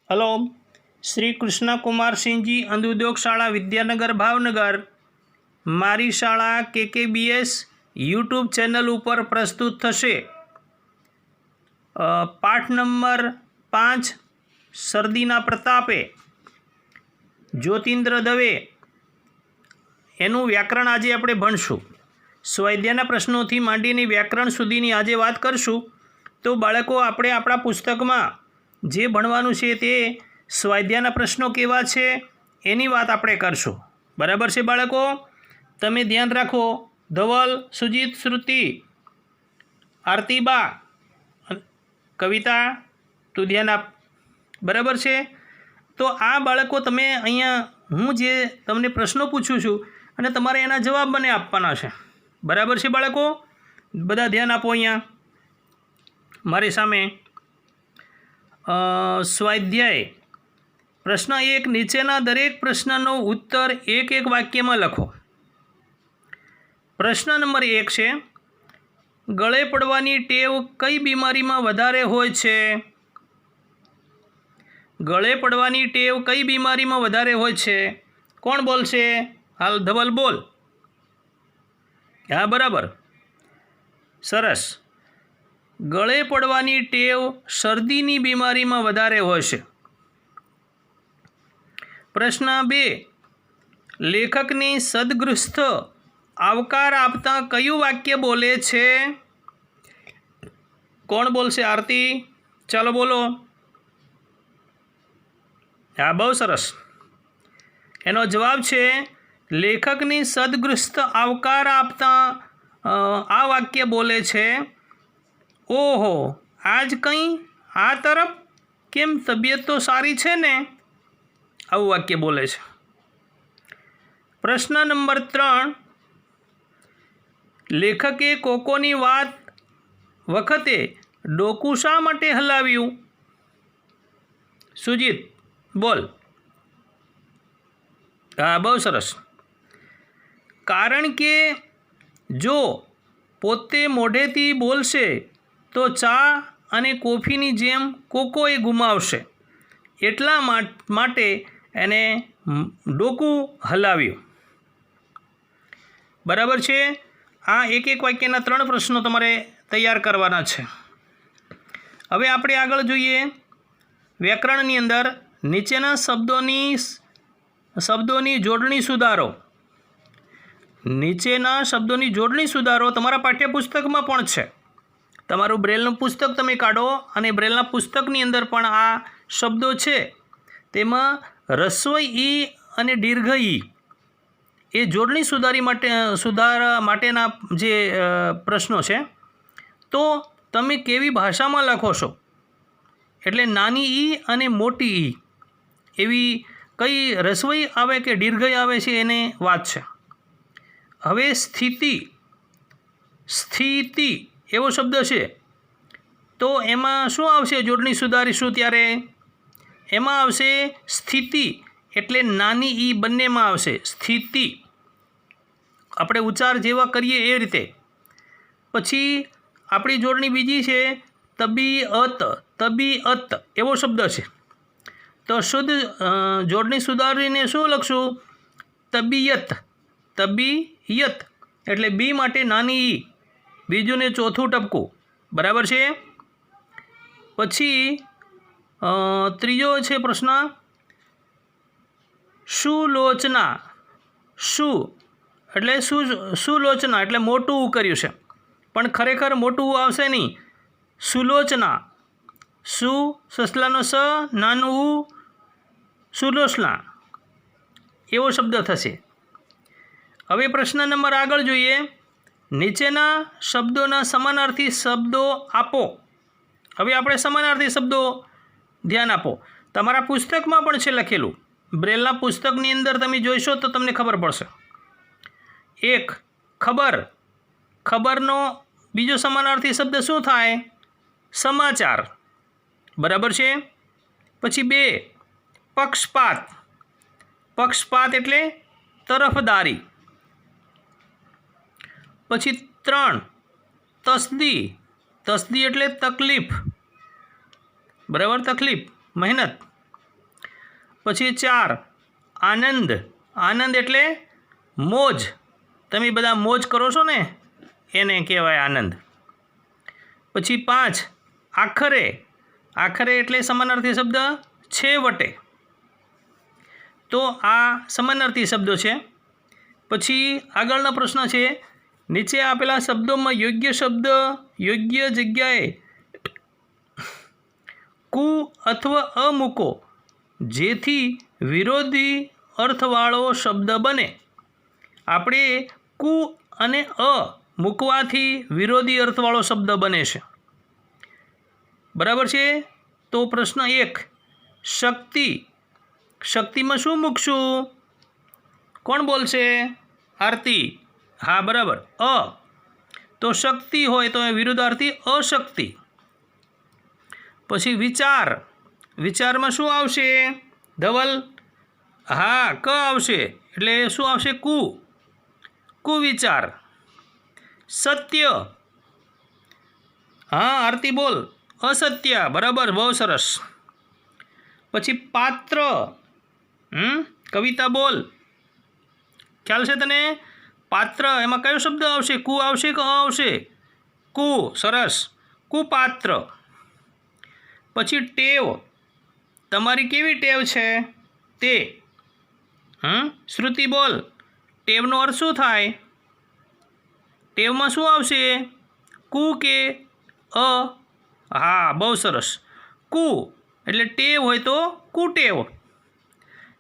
Hello, Shri Krishna Kumar Singh ji, अंध उद्योग शाला विद्यानगर भावनगर। मारी शाला KKBS यूट्यूब चैनल पर प्रस्तुत थशे पाठ नंबर 5 शरदीना प्रतापे ज्योतिन्द्र दवे एनु व्याकरण आज आपणे भणशुं। स्वाध्यायना प्रश्नों मांडीने व्याकरण सुधीनी आज बात करशुं। तो बाळको आपणे आपणा पुस्तकमां जे भणवानुं छे ते स्वाध्यायना प्रश्नों केवा छे एनी वात आपणे करशुं। बराबर छे बाळको? तमे ध्यान राखो। धवल, सुजीत, श्रुति, आरतीबा, कविता, तू ध्यान आप। बराबर छे? तो आ बाळको तमे अहींया हूँ जे तमने प्रश्नों पूछुं छुं अने तमारे एना जवाब मने आपवाना छे। बराबर छे बाळको? बधा ध्यान आपो। अहींया मारी सामे स्वाध्याय प्रश्न 1 नीचेना दरेक प्रश्ननो उत्तर एक एक वाक्य में लखो। प्रश्न नंबर 1 छे, गळे पड़वानी टेव कई बीमारी में वधारे होय छे? गळे पड़वानी टेव कई बीमारी में वधारे होय छे? कोण बोलशे? हाल धवल बोल। हाँ बराबर, सरस। गळे पड़वानी टेव शरदीनी बीमारी में वधारे होय छे। प्रश्न 2, लेखकने सदगृस्थ आवकार आपता कયું वाक्य बोले छे? कोण बोलशे? आरती, चलो बोलो। हाँ बहु सरस। एनो जवाब छे लेखकने सदगृस्थ आवकार आपता आ वाक्य बोले छे, ओहो आज कहीं आ तरफ केम तबीयत तो सारी छे ने? आવું वाक्य बोले छे। प्रश्न नंबर 3, लेखके कोकोनी वात वखते डोकू शा माटे हलाव्યું? सुजीत बोल। हाँ बहुत सरस। कारण के जो पोते मोढेथी बोलशे तो चा अने कॉफीनी जेम कोकोए गुमावशे, एटला माटे एने डोकू हलाव्યું। बराबर छे? आ एक एक वाक्यना 3 प्रश्नों तमारे तैयार करवाना छे। हवे आपणे आगळ जोईए व्याकरणनी अंदर नीचेना शब्दोनी जोडणी सुधारो। नीचेना शब्दोनी जोडणी सुधारो तमारा पाठ्यपुस्तकमां पण छे। तमारुं ब्रेलनुं पुस्तक तमे काढो अने ब्रेलना पुस्तकनी अंदर पण आ शब्दों छे तेमां ह्रस्व ई अने दीर्घ ई ए जोडणी सुधारा माटेना जे प्रश्नों छे तो तमे केवी भाषामां लखो छो, एटले नानी ई अने मोटी ई एवी कई ह्रस्व ई आवे के दीर्घ ई आवे छे एने वात छे। हवे स्थिति एवो शब्द छे तो एमां शुं आवशे? जोडणी सुधारीशुं त्यारे एमां आवशे स्थिति, एटले नानी ई बंनेमां आवशे स्थिति। आपणे उच्चार जेवा करीए ए रीते। पछी आपणी जोडणी बीजी छे तबीअत एवो शब्द छे तो शुद्ध जोडणी सुधारीने शुं लखशुं? तबीयत एटले बी माटे नानी ई, बीजुं ने चौथुं टपकું। बराबर छे? पछी त्रीजो छे प्रश्न, सुलोचना। शू एटले सुलोचना एटले मोटुं ऊ कर्युं छे पण खरेखर मोटुं ऊ आवशे नहीं। सुलोचना, सु ससलानो स, नानुं ऊ, सुलोचना एवो शब्द थशे। हवे प्रश्न नंबर आगळ जोईए। नीचेना शब्दोना समानार्थी शब्दों आपो। हवे आपणे समानार्थी शब्दों ध्यान आपो। तमारा पुस्तकमां पण छे लखेलुं। ब्रेलना पुस्तकनी अंदर तमे जोईशो तो तमने खबर पड़शे। 1 खबर, खबरनो बीजो समानार्थी शब्द शुं थाय? समाचार। बराबर छे? पछी 2 पक्षपात, पक्षपात एटले तरफदारी। पछी 3 तस्दी, तस्दी एटले तकलीफ। बराबर, तकलीफ, मेहनत। પછી 4 આનંદ. આનંદ એટલે મોજ. તમે બધા મોજ કરો છો ને, એને કહેવાય આનંદ. પછી 5 આખરે. આખરે એટલે સમાનાર્થી શબ્દ છેવટે. તો આ સમાનાર્થી શબ્દો છે. પછી આગળનો પ્રશ્ન છે, નીચે આપેલા શબ્દોમાં યોગ્ય શબ્દ યોગ્ય જગ્યાએ કુ અથવા અ મૂકો જેથી વિરોધી અર્થવાળો શબ્દ બને. આપણે કુ અને અ મૂકવાથી વિરોધી અર્થવાળો શબ્દ બને છે. બરાબર છે. તો પ્રશ્ન 1 શક્તિ. શક્તિમાં શું મૂકશું? કોણ બોલશે? આરતી. હા બરાબર, અ. તો શક્તિ હોય તો વિરુદ્ધાર્થી અશક્તિ. પછી વિચાર. વિચારમાં શું આવશે? ધવલ. હા ક આવશે, એટલે શું આવશે? કુ. કુવિચાર. સત્ય. હા આરતી બોલ. અસત્ય. બરાબર, બહુ સરસ. પછી પાત્ર. કવિતા બોલ. ખ્યાલ છે તને? પાત્ર એમાં કયો શબ્દ આવશે? કુ આવશે કે અ આવશે? કુ. સરસ, કુપાત્ર. પછી ટેવ. તમારી કેવી ટેવ છે? તે. શ્રુતિ બોલ. ટેવનો અર્થ શું થાય? ટેવમાં શું આવશે? કુ કે અ? હા બહુ સરસ, કુ. એટલે ટેવ હોય તો કુટેવ.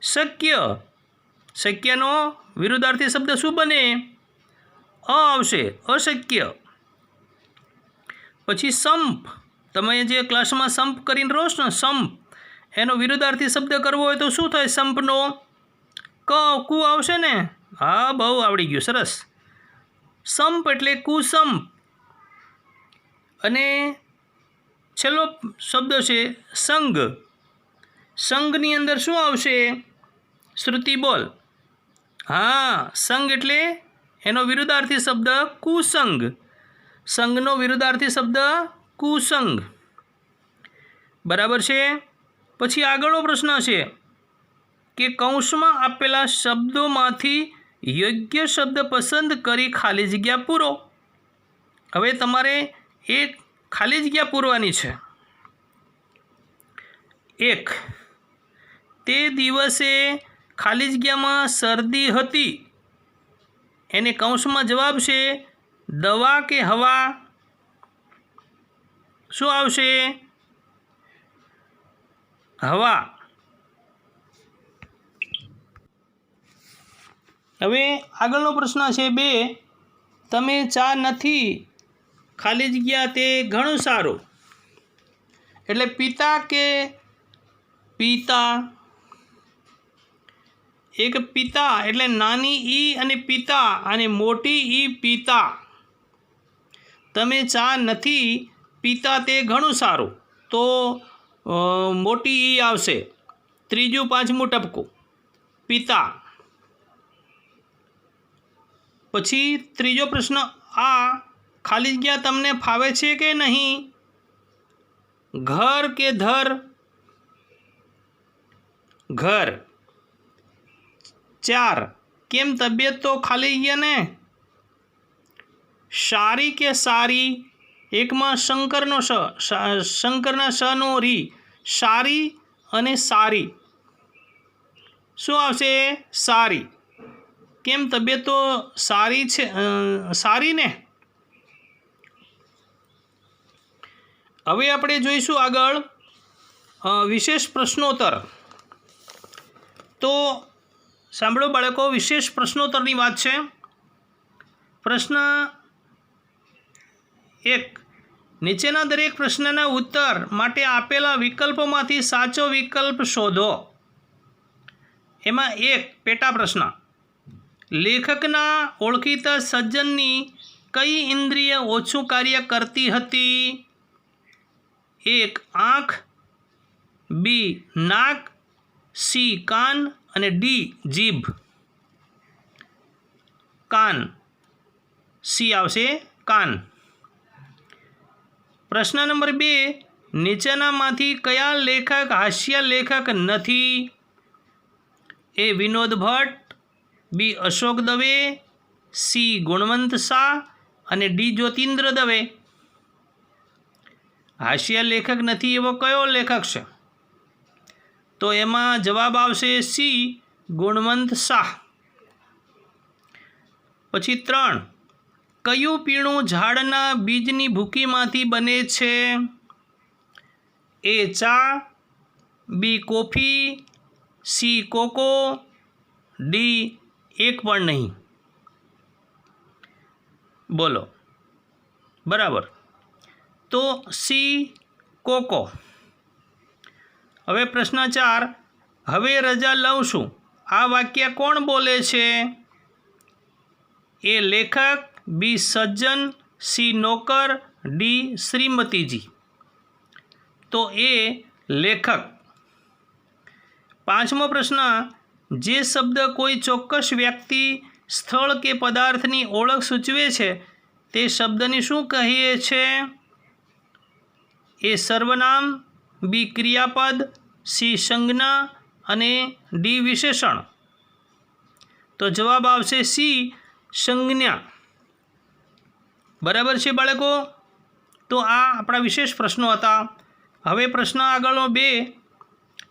શક્ય. શક્યનો વિરુદ્ધાર્થી શબ્દ શું બને? અ આવશે, અશક્ય. પછી સંપ. તમે જે ક્લાસમાં સંપ કરીને રહો છો ને, સંપ, એનો વિરુદ્ધાર્થી શબ્દ કરવો હોય તો શું થાય? સંપનો કુ આવશે ને? હા બહુ આવડી ગયું, સરસ. સંપ એટલે કુસંપ. અને છેલ્લો શબ્દ છે સંગ. સંગની અંદર શું આવશે? શ્રુતિ બોલ. હા સંગ એટલે એનો વિરુદ્ધાર્થી શબ્દ કુસંગ. સંગનો વિરુદ્ધાર્થી શબ્દ કુસંગ. બરાબર છે. પછી આગળનો પ્રશ્ન છે કે કૌંસમાં આપેલા શબ્દોમાંથી યોગ્ય શબ્દ પસંદ કરી ખાલી જગ્યા પૂરો. હવે તમારે એક ખાલી જગ્યા પૂરવાની છે. 1 તે દિવસે ખાલી જગ્યામાં શરદી હતી. એને કૌંસમાં જવાબ છે દવા કે હવા? શું આવશે? હવા. હવે આગળનો પ્રશ્ન છે 2 તમે ચા નથી ખાલી જગ્યા તે ઘણું સારું. એટલે પિતા કે પિતા? એક પિતા એટલે નાની ઈ અને પિતા, અને મોટી ઈ પિતા. તમે ચા નથી પીતા તે ઘણું સારું. તો મોટી ઈ આવશે. ત્રીજું 5મું ટપકું પિતા. પછી ત્રીજો પ્રશ્ન આ ખાલી જગ્યા તમને ફાવે છે કે નહીં? ઘર કે ધર? ઘર. 4 કેમ તબિયત તો ખાલી ગયા ને? સારી કે સારી? એકમાં શંકરના શનો રી. સારી અને સારી. શું આવશે? સારી. કેમ તબિયત તો સારી છે, સારી ને? હવે આપણે જોઈશું આગળ વિશેષ પ્રશ્નોત્તર. તો સાંભળો બાળકો, વિશેષ પ્રશ્નોત્તરની વાત છે. પ્રશ્ન 1 નીચેના દરેક પ્રશ્નના ઉત્તર માટે આપેલા વિકલ્પોમાંથી સાચો વિકલ્પ શોધો. એમાં 1 પેટા પ્રશ્ન, લેખકના ઓળખીતા સજ્જનની કઈ ઇન્દ્રિય ઓછું કાર્ય કરતી હતી? 1 આંખ, બી નાક, સી કાન અને ડી જીભ. કાન. સી આવશે, કાન. પ્રશ્ન નંબર 2 નીચેનામાંથી કયા લેખક હાસ્ય લેખક નથી? ए विनोद भट्ट, बी अशोक दवे, सी गुणवंत शाह અને ડી જ્યોતિન્દ્ર દવે। હાસ્ય લેખક નથી એવો કયો લેખક છે? તો એમાં જવાબ આવશે સી ગુણવંત શાહ। પછી 3, કયું પીણું ઝાડના બીજની ભૂકીમાંથી બને છે? એ ચા, બી કોફી, सी कोको, डी एक पण नहीं। बोलो बराबर, तो सी कोको। हवे प्रश्न 4, हवे रजा लઉં છું आ वाक्य कोण बोले छे? ए लेखक, बी सज्जन, सी नौकर, डी श्रीमती जी। तो ए लेखक। 5मो प्रश्न, जे शब्द कोई चोक्कस व्यक्ति, स्थल के पदार्थनी ओळख सूचवे छे ते शब्दने शुं कहीए छे? ए सर्वनाम, बी क्रियापद, सी संज्ञा अने डी विशेषण। तो जवाब आवशे सी संज्ञा। बराबर छे बाळको? तो आ आपणा विशेष प्रश्नो हता। हवे प्रश्न आगळनो 2,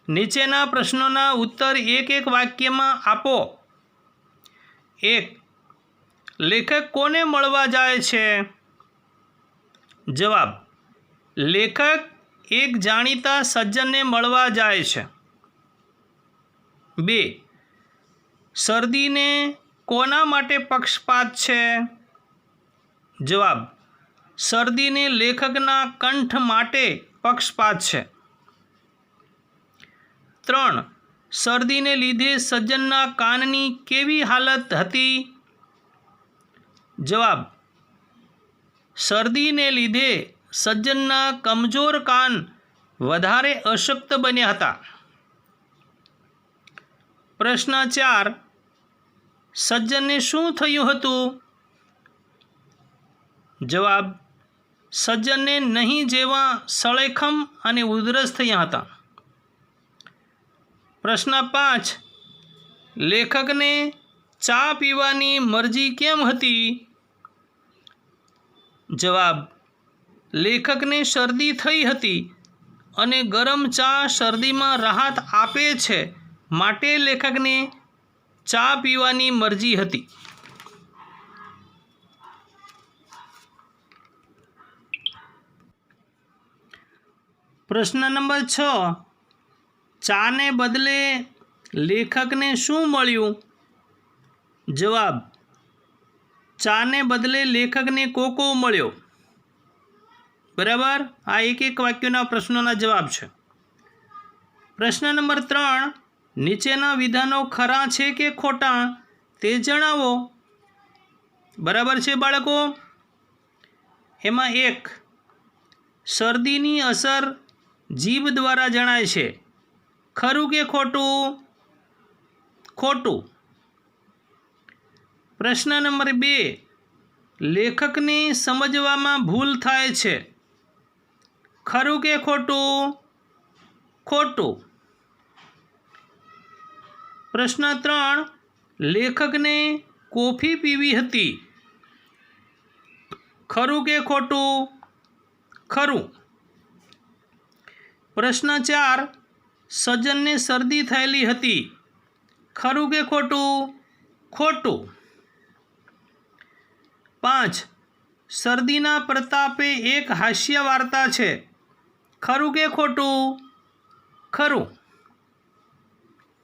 नीचेना प्रश्नोना उत्तर एक एक वाक्य में आपो। 1, लेखक कोने मळवा जाय छे? जवाब, लेखक एक जाणीता सज्जन ने मळवा जाय छे। 2, शरदी ने कोना माटे पक्षपात छे? जवाब, शरदी ने लेखकना कंठ माटे पक्षपात छे। 3, शरदी ने लीधे सज्जनना काननी केवी हालत हती? जवाब, शरदी ने लीधे सज्जनना कमजोर कान वधारे अशक्त बन्या हता। प्रश्न 4, सज्जन ने शुं थयुं हतुं? जवाब, सज्जन ने नहीं जेवा सळेखम अने उधरस थया हता। प्रश्न 5, लेखक ने चा पीवानी मरजी केम हती? जवाब, लेखक ने शरदी थई हती अने गरम चा शरदी में राहत आपे छे माटे लेखक ने चा पीवानी मरजी हती। प्रश्न नंबर 6, चा ने बदले लेखक ने शुं मळ्युं? जवाब, चा ने बदले लेखक ने कोको मळ्यो। बराबर, आ एक एक वाक्यना प्रश्नोना जवाब छे। प्रश्न नंबर 3, नीचेना विधानो खरा छे के खोटा ते जणावो। बराबर छे बाळको? एमां 1, शरदीनी असर जीभ द्वारा जणाय छे, खरुं के खोटुं? खोटुं। प्रश्न नंबर 2, लेखक ने समजवामां भूल थाय छे, खरुं के खोटुं? खोटुं। प्रश्न 3, लेखक ने कॉफी पीवी हती, खरुं के खोटुं? खरुं। प्रश्न 4, सज्जन ने शरदी थयेली हती, खरुं के खोटुं? खोटुं। 5, शरदीना प्रतापे एक हास्य वार्ता छे, खरुं के खोटुं? खरुं।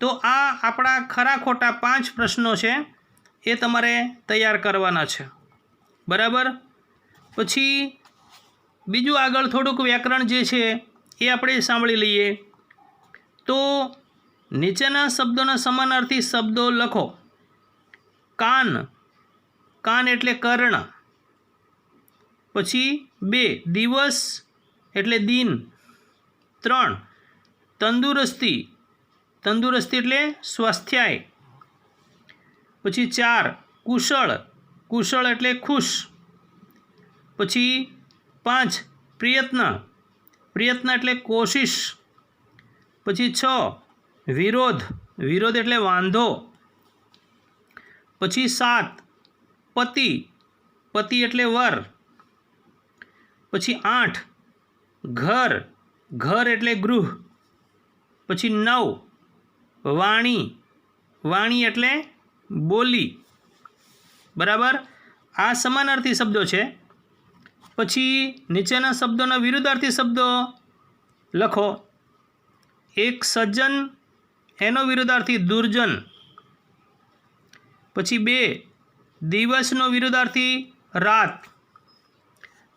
तो आ आपणा खरा खोटा 5 प्रश्नों छे, ए तमारे तैयार करवाना छे। बराबर। पछी बीजुं आगळ थोडुंक व्याकरण जे छे ए आपणे सांभळी लईए। तो नीचेना शब्दोना समानार्थी शब्दों लखो। कान, कान एटले कर्ण। पछी 2, दिवस एटले दिन। 3, तंदुरस्ती, तंदुरस्ती एटले स्वास्थ्याय। पछी 4, कुशल, कुशल एटले खुश। पछी 5, प्रयत्न, प्रयत्न एटले कोशिश। पछी 6, विरोध, વિરોધ એટલે વાંધો. પછી 7 પતિ, પતિ એટલે વર. પછી 8 ઘર, ઘર એટલે ગૃહ. પછી 9 વાણી, વાણી એટલે બોલી. બરાબર. આ સમાનાર્થી શબ્દો છે. પછી નીચેના શબ્દોના વિરુદ્ધાર્થી શબ્દો લખો. એક સજ્જન, એનો વિરુદ્ધાર્થી દુર્જન. પછી 2 દિવસનો વિરુદ્ધાર્થી રાત.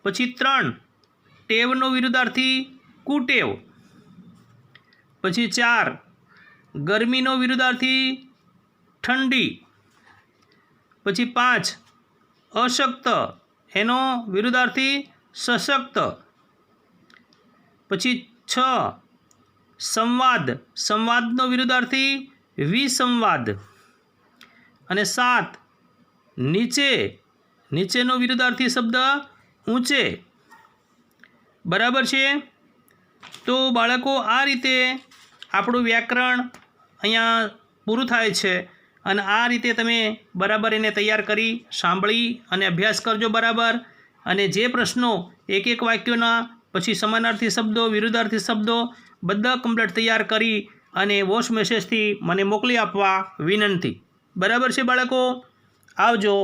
પછી 3 ટેવનો વિરુદ્ધાર્થી કુટેવ. પછી 4 ગરમીનો વિરુદ્ધાર્થી ઠંડી. પછી 5 અશક્ત, એનો વિરુદ્ધાર્થી સશક્ત. પછી 6 સંવાદ, સંવાદનો વિરુદ્ધાર્થી વિસંવાદ. અને 7 નીચે, નીચેનો વિરુદ્ધાર્થી શબ્દ ઊંચે. બરાબર છે. તો બાળકો આ રીતે આપણું વ્યાકરણ અહીંયા પૂરું થાય છે. અને આ રીતે તમે બરાબર એને તૈયાર કરી સાંભળી અને અભ્યાસ કરજો બરાબર. અને જે પ્રશ્નો એક એક વાક્યોના, પછી સમાનાર્થી શબ્દો, વિરુદ્ધાર્થી શબ્દો બધા કમ્પ્લીટ તૈયાર કરી અને વોઇસ મેસેજથી મને મોકલી આપવા વિનંતી. બરાબર છે બાળકો. આવજો.